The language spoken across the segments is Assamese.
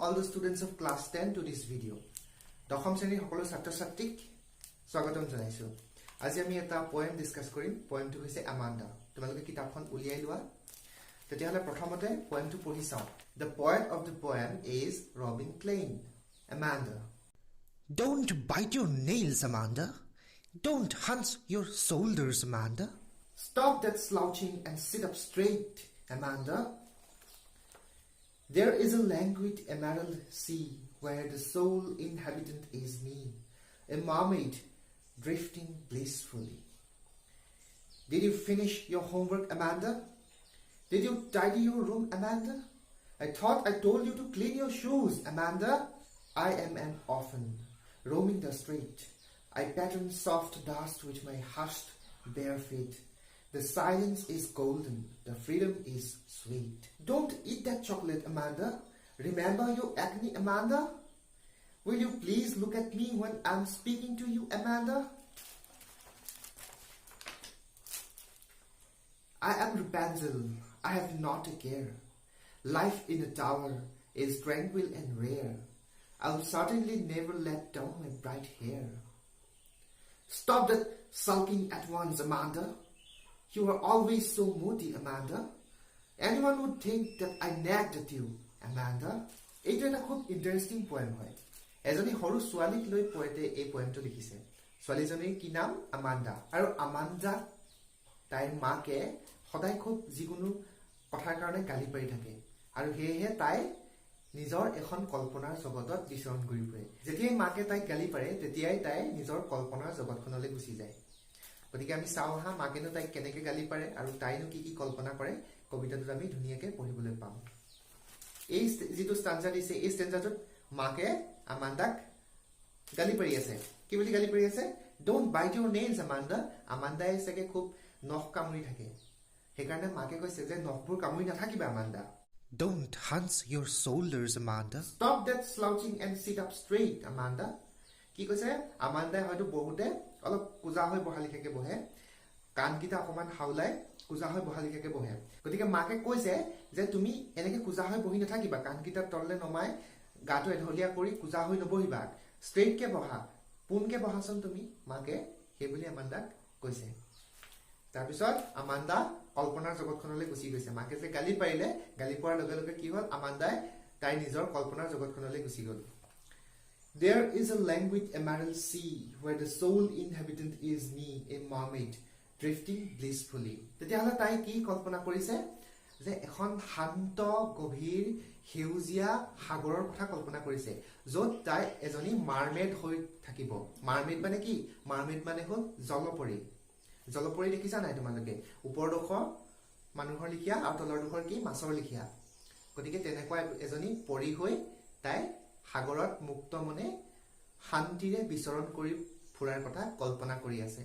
all the students of class 10 to this video. Dokham Seni Hokolo Satya Satik, Swagatam Janaisu. As Yami eta poem discuss Korim, poem to say Amanda. Tomaloki Kitapon Ulielua. The Tiala Protomote, poem to Pohisa. The poet of the poem is Robin Klein. Amanda. Don't bite your nails, Amanda. Don't hunch your shoulders, Amanda. Stop that slouching and sit up straight, Amanda. There is a languid emerald sea where the sole inhabitant is me, a mermaid drifting blissfully. Did you finish your homework, Amanda? Did you tidy your room, Amanda? I thought I told you to clean your shoes, Amanda. I am an orphan, roaming the street. I pattern soft dust with my hushed bare feet. The silence is golden, the freedom is sweet. Don't eat that chocolate, Amanda. Remember your acne, Amanda? Will you please look at me when I'm speaking to you, Amanda? I am Rapunzel, I have not a care. Life in a tower is tranquil and rare. I'll certainly never let down my bright hair. Stop that sulking at once, Amanda. You are always so moody, Amanda. Anyone would think that I nagged at you, Amanda. It is a খুব interesting poem হয়. এজনী হৰু ছোৱালীক লৈ পোয়েটে এই পোয়েমটো লিখিছে। ছোৱালীজনীৰ কি নাম? আমান্ডা। আৰু আমান্ডা তাইৰ মাকে সদায় খুব যিকোনো কথাৰ কাৰণে গালি পাৰি থাকে। আৰু হেহে তাই নিজৰ এখন কল্পনাৰ জগতত বিচৰণ কৰি ফুৰে। যেতিয়াই মাকে তাইক গালি পাৰে তেতিয়াই তাই নিজৰ কল্পনাৰ জগতখনলৈ গুচি যায়। গতিকে আমি চাও হা মাকেনো তাইক কেনেকৈ গালি পাৰে আৰু তাইনো কি কি কল্পনা কৰে কবিতাটোত আমি ধুনীয়াকৈ পঢ়িবলৈ পাম। এই যিটো ষ্টাঞ্জা দিছে এই ষ্টাঞ্জাটোত মাকে আমান্দাক গালি পাৰি আছে। কি বুলি গালি পাৰি আছে? Don't bite your nails, Amanda. আমান্দাই চাগে খুব নখ কামুৰি থাকে, সেইকাৰণে মাকে কৈছে যে নখবোৰ কামুৰি নাথাকিবা Amanda. Don't hunch your shoulders, Amanda. Stop that slouching and sit up straight, Amanda. কি কৈছে? আমান্দাই হয়তো বহুতে অলপ কুজা হৈ বহালিকাকে বহে, কাণকিটা অকমান হাউলাই কুজা হৈ বহালিকাকে বহে। গতিকে মাকে কৈছে যে তুমি এনেকে কুজা হৈ বহি নাথাকিবা, কাণকিটা তললে নমাই গাটো এঢলীয়া কৰি কুজা হৈ নবহিবা, ষ্ট্ৰেইটকে বহা, পোনকে বহাচোন তুমি, মাকে সেইবুলি আমান্দাক কৈছে। তাৰপিছত আমান্ডা কল্পনাৰ জগতখনলৈ গুচি গৈছে। মাকে যে গালি পাৰিলে, গালি পোৱাৰ লগে লগে কি হ'ল? আমান্দাই তাই নিজৰ কল্পনাৰ জগতখনলৈ গুচি গ'ল। There is a languid emerald sea where the sole inhabitant is me, a mermaid drifting blissfully. তেতিয়াহ'লে তাই কি কল্পনা কৰিছে? যে এখন শান্ত গভীৰ সেউজীয়া সাগৰৰ কথা কল্পনা কৰিছে, য'ত তাই এজনী মাৰমেড হৈ থাকিব। মাৰমেড মানে কি? মাৰমেড মানে হ'ল জলপৰী। জলপৰী দেখিছা নাই তোমালোকে? ওপৰ ডোখৰ মানুহৰ লিখিয়া আৰু তলৰ ডোখৰ কি? মাছৰ লিখিয়া। গতিকে তেনেকুৱা এজনী পৰী হৈ তাই সাগৰত মুক্ত মনে শান্তিৰে বিচৰণ কৰি ফুৰাৰ কথা কল্পনা কৰি আছে।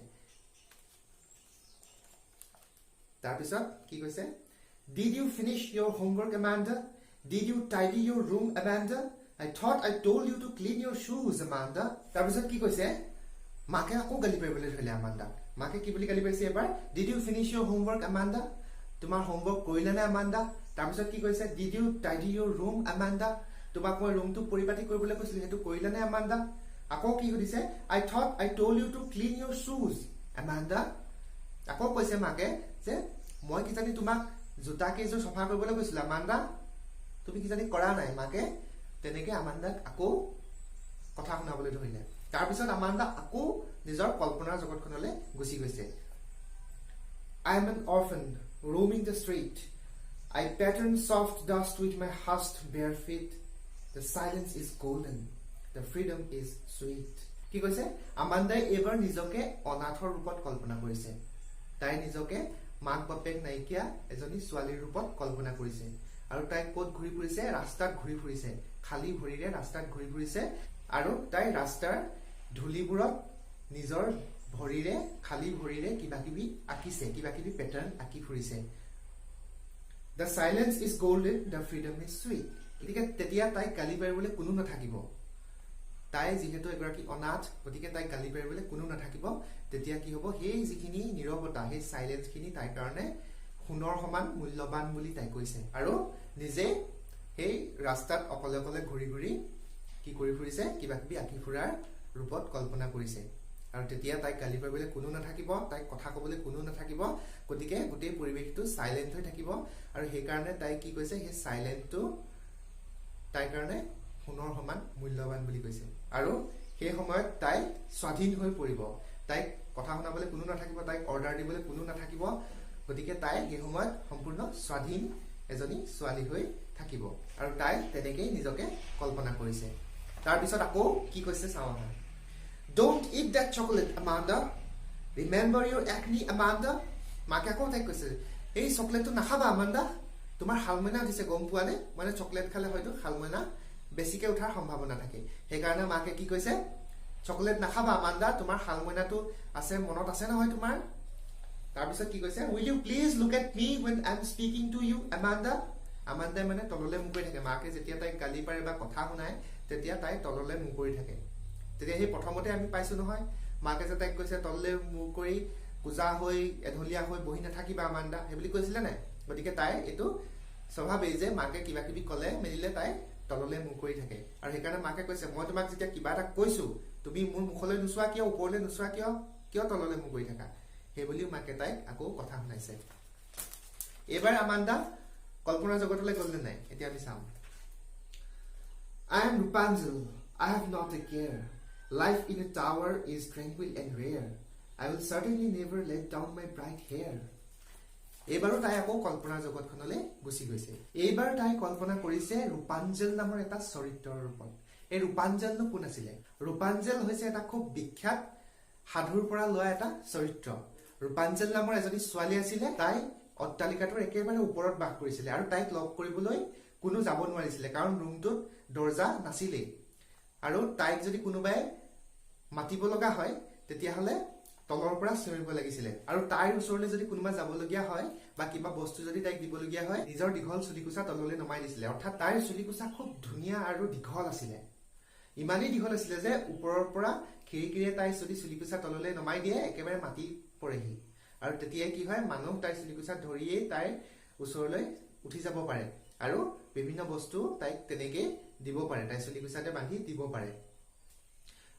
তাৰপিছত কি কৈছে? Did you finish your homework, Amanda? Did you tidy your room, Amanda? I thought I told you to clean your shoes, Amanda. তাৰপিছত কি কৈছে? মাকে আকৌ গালি পাৰিবলৈ ধৰিলে আমান্দাক। মাকে কি বুলি গালি পাৰিছে এবাৰ? Did you finish your homework, Amanda? তোমাৰ হোমৱৰ্ক কৰিলা নে আমান্ডা? তাৰপিছত কি কৈছে? Did you tidy your room, Amanda? তোমাক মই ৰুমটো পৰিপাটি কৰিবলৈ কৈছিলো, সেইটো কৰিলা নে আমান্ডা? আকৌ কি সুধিছে? I thought I told you to clean your shoes, Amanda. আকৌ কৈছে মাকে যে মই কি জানি তোমাক জোতা কেইযোৰ চফা কৰিবলৈ কৈছিলো, আমান্ডা, তুমি কি জানি কৰা নাই। মাকে তেনেকে আমান্দাক আকৌ কথা শুনাবলৈ ধৰিলে। তাৰপিছত আমান্ডা আকৌ নিজৰ কল্পনাৰ জগতখনলৈ গুচি গৈছে। I am an orphan, roaming the street. I pattern soft dust with my hushed bare feet. The silence is golden, the freedom is sweet. কি কৈছে? আমান্দাই এইবাৰ নিজকে অনাথৰ ৰূপত কল্পনা কৰিছে। তাই নিজকে মাক বাপেক নাইকিয়া এজনী ছোৱালীৰ ৰূপত কল্পনা কৰিছে। আৰু তাই ক'ত ঘূৰি ফুৰিছে? ৰাস্তাত ঘূৰি ফুৰিছে, খালী ভৰিৰে ৰাস্তাত ঘূৰি ফুৰিছে। আৰু তাই ৰাস্তাৰ ধূলিবোৰত নিজৰ ভৰিৰে, খালী ভৰিৰে কিবা কিবি আঁকিছে, কিবা কিবি পেটাৰ্ণ আঁকি ফুৰিছে। The silence is golden, the freedom is sweet. গতিকে তেতিয়া তাইক গালি পাৰিবলৈ কোনো নাথাকিব। তাই যিহেতু এগৰাকী অনাথ, গতিকে তাইক গালি পাৰিবলৈ কোনো নাথাকিব। তেতিয়া কি হ'ব? সেই যিখিনি নীৰৱতা, সেই চাইলেন্সখিনি তাইৰ কাৰণে সোণৰ সমান মূল্যৱান বুলি তাই কৈছে। আৰু নিজে সেই ৰাস্তাত অকলে অকলে ঘূৰি ঘূৰি কি কৰি ফুৰিছে কিবা কিবি আঁকি ফুৰাৰ ৰূপত কল্পনা কৰিছে আৰু তেতিয়া তাইক গালি পাৰিবলৈ কোনো নাথাকিব তাইক কথা ক'বলৈ কোনো নাথাকিব গতিকে গোটেই পৰিৱেশটো সাইলেন্ট হৈ থাকিব আৰু সেই কাৰণে তাই কি কৈছে সেই সাইলেন্টটো তাইৰ কাৰণে সোণৰ সমান মূল্যৱান বুলি কৈছে আৰু সেই সময়ত তাই স্বাধীন হৈ পৰিব তাইক কথা শুনাবলৈ কোনো নাথাকিব তাইক অৰ্ডাৰ দিবলৈ কোনো নাথাকিব গতিকে তাই সেই সময়ত সম্পূৰ্ণ স্বাধীন এজনী ছোৱালী হৈ থাকিব আৰু তাই তেনেকেই নিজকে কল্পনা কৰিছে তাৰ পিছত আকৌ কি কৈছে চাওঁ আহা Don't eat that chocolate, Amanda. Remember your acne, Amanda? মাকে আকৌ তাইক কৈছে এই চকলেটটো নাখাবা আমাণ্ডা তোমাৰ হালমইনা দিছে গম পোৱা নে মানে চকলেট খালে হয়তো হালমইনা বেছিকে উঠাৰ সম্ভাৱনা থাকে সেইকাৰণে মাকে কি কৈছে চকলেট নাখাবা আমাণ্ডা তোমাৰ হালমইনাটো আছে মনত আছে নহয় তোমাৰ তাৰপিছত কি কৈছে Will you please look at me when I'm speaking to you, Amanda? Amanda মানে তললে মুখ কৰি থাকে মাকে যেতিয়া তাইক গালি পাৰে বা কথা শুনায় তেতিয়া তাই তললে মুখ কৰি থাকে তেতিয়া সেই প্ৰথমতে আমি পাইছো নহয় মাকে যে তাইক কৈছে তললে মুখ কৰি কুজা হৈ এঢলীয়া হৈ বহি নাথাকিবা আমাণ্ডা সেই বুলি কৈছিলে নাই গতিকে তাই এইটো স্বভাৱেই যে মাকে কিবা কিবি কলে মেলিলে তাই তললে মুখ কৰি থাকে আৰু সেইকাৰণে মাকে কৈছে মই তোমাক যেতিয়া কিবা এটা কৈছো তুমি মোৰ মুখলৈ নোচোৱা কিয় ওপৰলৈ নোচোৱা কিয় তললে মুখ কৰি থাকা সেই বুলিও মাকে তাইক আকৌ কথা শুনাইছে এবাৰ আমাণ্ডা কল্পনা জগতলৈ গ'লনে নাই এতিয়া আমি চাম I am Rapunzel. I have not a care. Life in a tower is tranquil and rare. I will certainly never let down my bright hair. এইবাৰো তাই আকৌ কল্পনা জগতখনলৈ গুচি গৈছে এইবাৰ তাই কল্পনা কৰিছে ৰূপাঞ্জল নামৰ এটা চৰিত্ৰৰ ৰূপত এই ৰূপাঞ্জলনো কোন আছিলে ৰূপাঞ্জল হৈছে এটা খুব বিখ্যাত সাধুৰ পৰা লোৱা এটা চৰিত্ৰ ৰূপাঞ্জল নামৰ এজনী ছোৱালী আছিলে তাই অট্টালিকাটোৰ একেবাৰে ওপৰত বাস কৰিছিলে আৰু তাইক লগ কৰিবলৈ কোনো যাব নোৱাৰিছিলে কাৰণ ৰুমটোত দৰ্জা নাছিলে আৰু তাইক যদি কোনোবাই মাতিব লগা হয় তেতিয়াহলে তলৰ পৰা চিঞৰিব লাগিছিলে আৰু তাইৰ ওচৰলৈ যদি কোনোবা যাবলগীয়া হয় বা কিবা বস্তু যদি তাইক দিবলগীয়া হয় নিজৰ দীঘল চুলিকুচা তললৈ নমাই দিছিলে অৰ্থাৎ তাইৰ চুলিকুচা খুব ধুনীয়া আৰু দীঘল আছিলে ইমানেই দীঘল আছিলে যে ওপৰৰ পৰা খিৰিকিৰে তাই যদি চুলিকুচা তললৈ নমাই দিয়ে একেবাৰে মাটি পৰেহি আৰু তেতিয়াই কি হয় মানুহ তাইৰ চুলিকুচা ধৰিয়েই তাইৰ ওচৰলৈ উঠি যাব পাৰে আৰু বিভিন্ন বস্তু তাইক তেনেকৈ দিব পাৰে তাই চুলিকুচাতে বান্ধি দিব পাৰে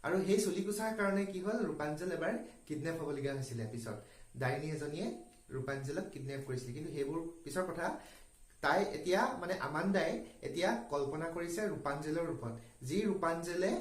আৰু সেই চুলিকুচাৰ কাৰণে কি হ'ল ৰূপাঞ্জল এবাৰ কিডনেপ হ'বলগীয়া হৈছিলে পিছত ডাইনী এজনীয়ে ৰূপাঞ্জলক কিডনেপ কৰিছিল কিন্তু সেইবোৰ পিছৰ কথা তাই এতিয়া মানে আমাণ্ডাই এতিয়া কল্পনা কৰিছে ৰূপাঞ্জলৰ ৰূপত যি ৰূপাঞ্জলে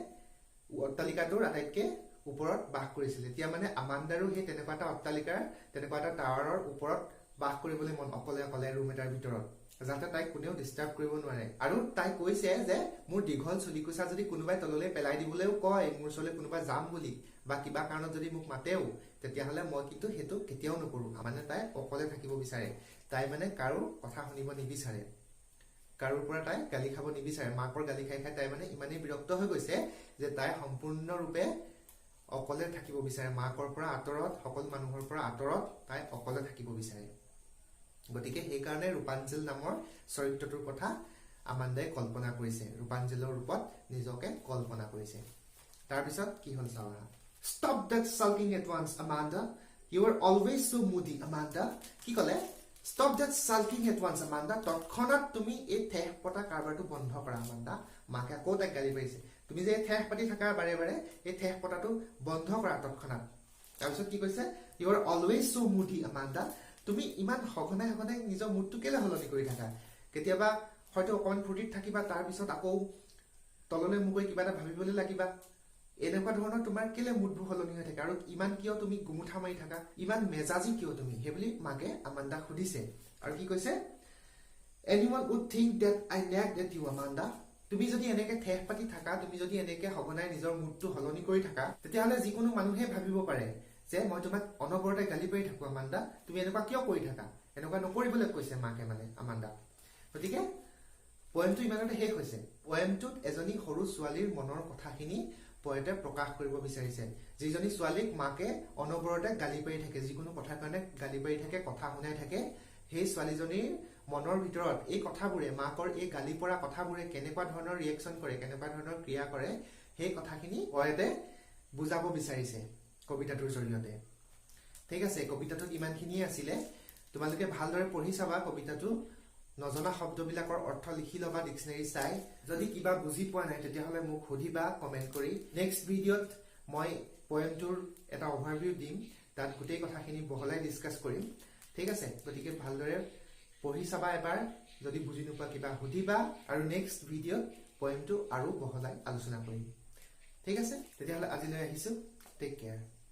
অট্টালিকাটোৰ আটাইতকৈ ওপৰত বাস কৰিছিল এতিয়া মানে আমাণ্ডাৰো সেই তেনেকুৱা এটা অট্টালিকাৰ তেনেকুৱা এটা টাৱাৰৰ ওপৰত বাস কৰিবলৈ মন অকলে অকলে ৰুম এটাৰ ভিতৰত যাতে তাইক কোনেও ডিষ্টাৰ্ব কৰিব নোৱাৰে আৰু তাই কৈছে যে মোৰ দীঘল চুলিকুচা যদি কোনোবাই তললৈ পেলাই দিবলৈও কয় মোৰ ওচৰলৈ কোনোবা যাম বুলি বা কিবা কাৰণত যদি মোক মাতেও তেতিয়াহ'লে মই কিন্তু সেইটো কেতিয়াও নকৰোঁ মানে তাই অকলে থাকিব বিচাৰে তাই মানে কাৰো কথা শুনিব নিবিচাৰে কাৰোৰ পৰা তাই গালি খাব নিবিচাৰে মাকৰ গালি খাই খাই তাই মানে ইমানেই বিৰক্ত হৈ গৈছে যে তাই সম্পূৰ্ণৰূপে অকলে থাকিব বিচাৰে মাকৰ পৰা আঁতৰত সকলো মানুহৰ পৰা আঁতৰত তাই অকলে থাকিব বিচাৰে গতিকে সেই কাৰণে ৰূপাঞ্জল নামৰ চৰিত্ৰটোৰ কথা আমাণ্ডাই কল্পনা কৰিছে ৰূপাঞ্জলৰ ৰূপত নিজকে কল্পনা কৰিছে তাৰ পিছত কি হ'ল Chaura Stop that sulking at once, Amanda. You are always so moody, Amanda. কি ক'লে Stop that sulking at once, Amanda. তৎক্ষণাত তুমি এই ঠেহ পতা কাৰবাৰটো বন্ধ কৰা আমাণ্ডা মাকে আকৌ তাইক গালি পাৰিছে তুমি যে ঠেহ পাতি থাকা বাৰে বাৰে এই ঠেহ পতাটো বন্ধ কৰা তৎক্ষণাত তাৰপিছত কি কৈছে You are always so moody, Amanda. তুমি ইমান সঘনাই সঘনাই নিজৰ মুডটো কেলে সলনি কৰি থাকা কেতিয়াবা হয়তো অকণমান ফূৰ্তিত থাকিবা তাৰপিছত আকৌ তললৈ মুখ কৰি কিবা এটা ভাবিবলৈ লাগিবা এনেকুৱা ধৰণৰ তোমাৰ কেলে মুডবোৰ সলনি হৈ থাকে আৰু ইমান কিয় তুমি গুমুঠা মাৰি থাকা ইমান মেজাজি কিয় তুমি সেই বুলি মাকে আমাণ্ডাক সুধিছে আৰু কি কৈছে Anyone would think that I nagged at you, Amanda. তুমি যদি এনেকে ঠেহ পাতি থাকা তুমি যদি এনেকে সঘনাই নিজৰ মুডটো সলনি কৰি থাকা তেতিয়াহ'লে যিকোনো মানুহে ভাবিব পাৰে যে মই তোমাক অনবৰতে গালি পাৰি থাকো আমাণ্ডা তুমি এনেকুৱা কিয় কৰি থাকা এনেকুৱা নকৰিবলৈ কৈছে মাকে মানে আমাণ্ডা গতিকে পয়েমটো ইমানতে শেষ হৈছে পয়েমটোত এজনী সৰু ছোৱালীৰ মনৰ কথাখিনি পয়েটে প্ৰকাশ কৰিব বিচাৰিছে যিজনী ছোৱালীক মাকে অনবৰতে গালি পাৰি থাকে যিকোনো কথাৰ কাৰণে গালি পাৰি থাকে কথা শুনাই থাকে সেই ছোৱালীজনীৰ মনৰ ভিতৰত এই কথাবোৰে মাকৰ এই গালি পৰা কথাবোৰে কেনেকুৱা ধৰণৰ ৰিয়েকচন কৰে কেনেকুৱা ধৰণৰ ক্ৰিয়া কৰে সেই কথাখিনি পয়েটে বুজাব বিচাৰিছে কবিতাটোৰ জৰিয়তে ঠিক আছে কবিতাটোত ইমানখিনিয়ে আছিলে তোমালোকে ভালদৰে পঢ়ি চাবা কবিতাটো নজনা শব্দবিলাকৰ অৰ্থ লিখি লবা ডিক্সনাৰী চাই যদি কিবা বুজি পোৱা নাই তেতিয়াহলে মোক সুধিবা কমেন্ট কৰি নেক্সট ভিডিঅত মই পয়েমটোৰ এটা ওভাৰভিউ দিম তাত গোটেই কথাখিনি বহলাই ডিসকাস কৰিম ঠিক আছে গতিকে ভালদৰে পঢ়ি চাবা এবাৰ যদি বুজি নোপোৱা কিবা সুধিবা আৰু নেক্সট ভিডিঅত পয়েমটো আৰু বহলাই আলোচনা কৰিম ঠিক আছে তেতিয়াহলে আজিলৈ আহিছো টেক কেয়াৰ